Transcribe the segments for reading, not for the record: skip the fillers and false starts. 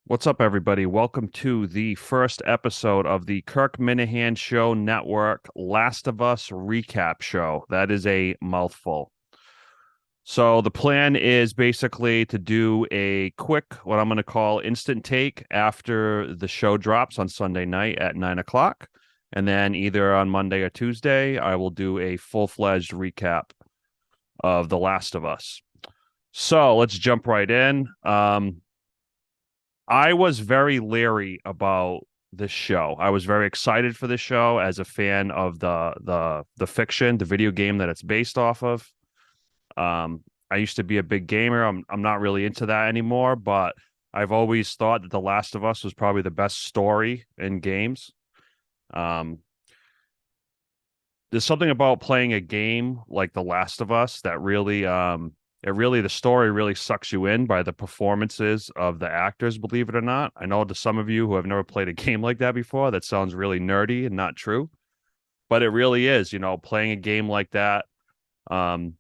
What's up, everybody? Welcome to the first episode of the Kirk Minahan Show Network Last of Us recap show. That is a mouthful. So, the plan is basically to do a quick, what I'm going to call instant take after the show drops on Sunday night at 9 o'clock. And then either on Monday or Tuesday, I will do a full-fledged recap of The Last of Us. So, let's jump right in. I was very leery about this show. I was very excited for this show as a fan of the fiction, the video game that it's based off of. I used to be a big gamer. I'm not really into that anymore, but I've always thought that The Last of Us was probably the best story in games. Um, there's something about playing a game like The Last of Us that really the story really sucks you in by the performances of the actors, believe it or not. I know to some of you who have never played a game like that before, that sounds really nerdy and not true, but it really is, playing a game like that. Um,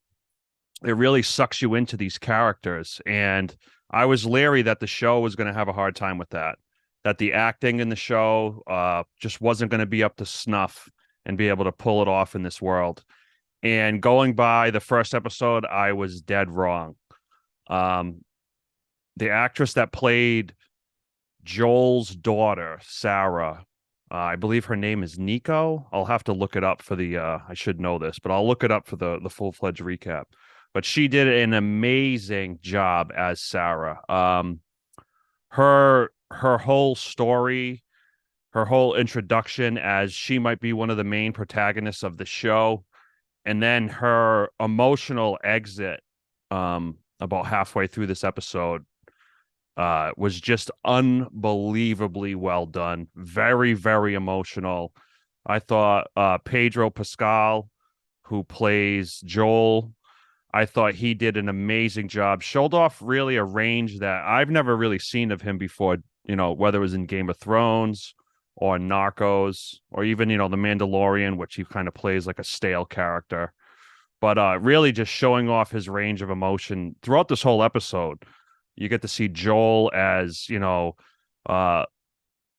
it really sucks you into these characters. And I was leery that the show was going to have a hard time with that the acting in the show just wasn't going to be up to snuff and be able to pull it off in this world. And going by the first episode, I was dead wrong. Um, the actress that played Joel's daughter, Sarah, I believe her name is Nico. I'll have to look it up for I should know this, but I'll look it up for the full-fledged recap. But she did an amazing job as Sarah. Her whole story, her whole introduction as she might be one of the main protagonists of the show, and then her emotional exit about halfway through this episode was just unbelievably well done. Very, very emotional. I thought Pedro Pascal, who plays Joel, I thought he did an amazing job. Showed off really a range that I've never really seen of him before, whether it was in Game of Thrones or Narcos or even, The Mandalorian, which he kind of plays like a stale character. But really just showing off his range of emotion throughout this whole episode. You get to see Joel as, uh,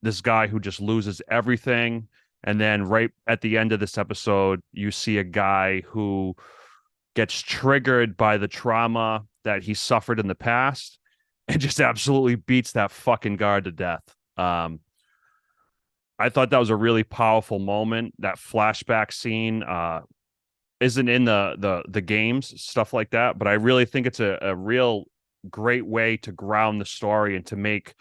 this guy who just loses everything. And then right at the end of this episode, you see a guy who gets triggered by the trauma that he suffered in the past and just absolutely beats that fucking guard to death. I thought that was a really powerful moment. That flashback scene isn't in the games, stuff like that, but I really think it's a real great way to ground the story and to make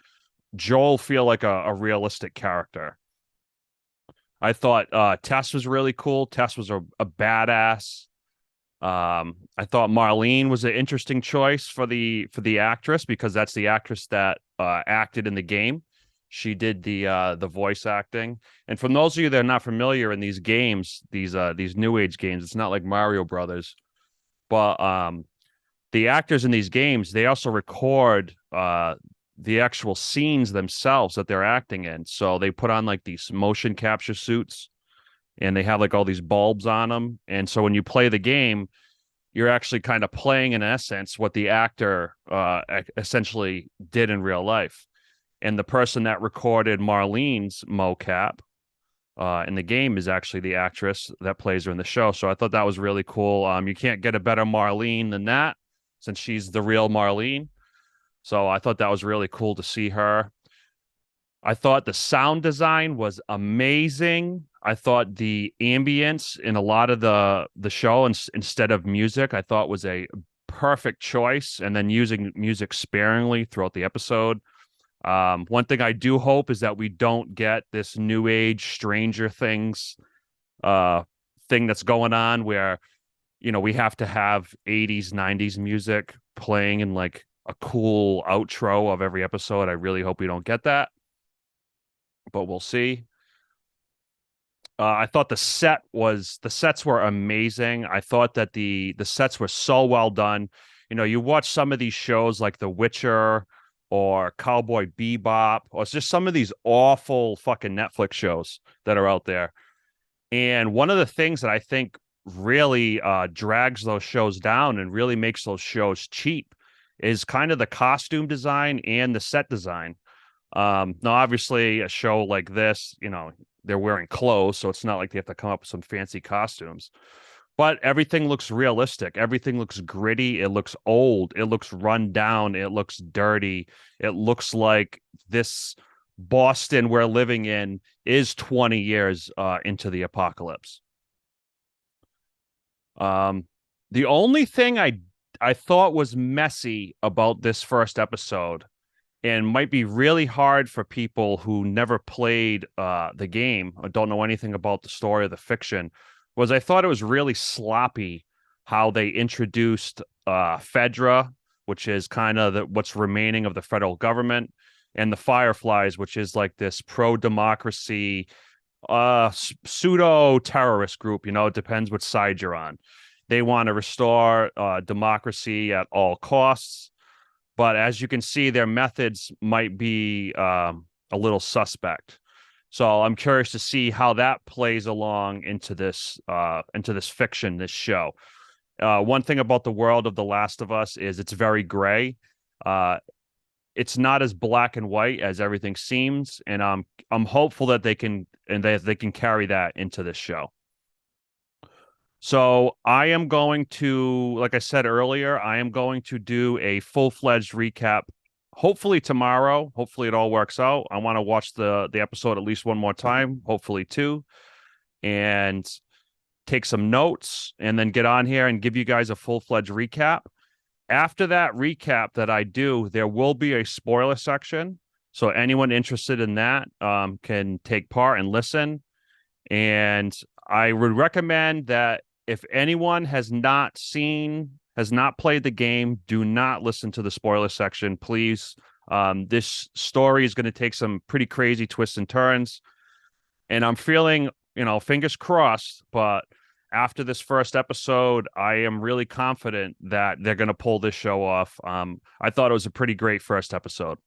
Joel feel like a realistic character. I thought Tess was really cool. Tess was a badass. I thought Marlene was an interesting choice for the actress because that's the actress that acted in the game. She did the voice acting. And for those of you that are not familiar in these games, these new age games, it's not like Mario Brothers, but the actors in these games, they also record the actual scenes themselves that they're acting in. So they put on like these motion capture suits and they have like all these bulbs on them. And so when you play the game, you're actually kind of playing in essence what the actor essentially did in real life. And the person that recorded Marlene's mocap in the game is actually the actress that plays her in the show. So I thought that was really cool. You can't get a better Marlene than that since she's the real Marlene. So I thought that was really cool to see her. I thought the sound design was amazing. I thought the ambience in a lot of the show instead of music, I thought was a perfect choice. And then using music sparingly throughout the episode. One thing I do hope is that we don't get this new age Stranger Things thing that's going on where, we have to have 80s, 90s music playing in like a cool outro of every episode. I really hope we don't get that, but we'll see. I thought the sets were amazing. I thought that the sets were so well done. You watch some of these shows like The Witcher or Cowboy Bebop, or it's just some of these awful fucking Netflix shows that are out there. And one of the things that I think really drags those shows down and really makes those shows cheap is kind of the costume design and the set design. Now, obviously, a show like this, they're wearing clothes, so it's not like they have to come up with some fancy costumes. But everything looks realistic. Everything looks gritty. It looks old. It looks run down. It looks dirty. It looks like this Boston we're living in is 20 years into the apocalypse. Um, the only thing I thought was messy about this first episode and might be really hard for people who never played the game or don't know anything about the story or the fiction was I thought it was really sloppy how they introduced Fedra, which is kind of what's remaining of the federal government, and the Fireflies, which is like this pro-democracy pseudo terrorist group. It depends what side you're on. They want to restore democracy at all costs, but as you can see, their methods might be a little suspect. So I'm curious to see how that plays along into this fiction, this show. One thing about the world of The Last of Us is it's very gray. Uh, it's not as black and white as everything seems, and I'm hopeful that they can carry that into this show. So I am going to, like I said earlier, I am going to do a full-fledged recap. Hopefully tomorrow. Hopefully it all works out. I want to watch the episode at least one more time, hopefully two, and take some notes, and then get on here and give you guys a full-fledged recap. After that recap that I do, there will be a spoiler section. So anyone interested in that can take part and listen. And I would recommend that if anyone has not played the game, do not listen to the spoiler section, please. This story is going to take some pretty crazy twists and turns. And I'm feeling, fingers crossed, but after this first episode, I am really confident that they're going to pull this show off. I thought it was a pretty great first episode.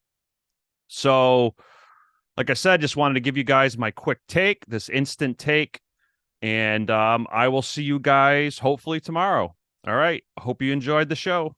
So, like I said, just wanted to give you guys my quick take, this instant take, and I will see you guys hopefully tomorrow. All right. Hope you enjoyed the show.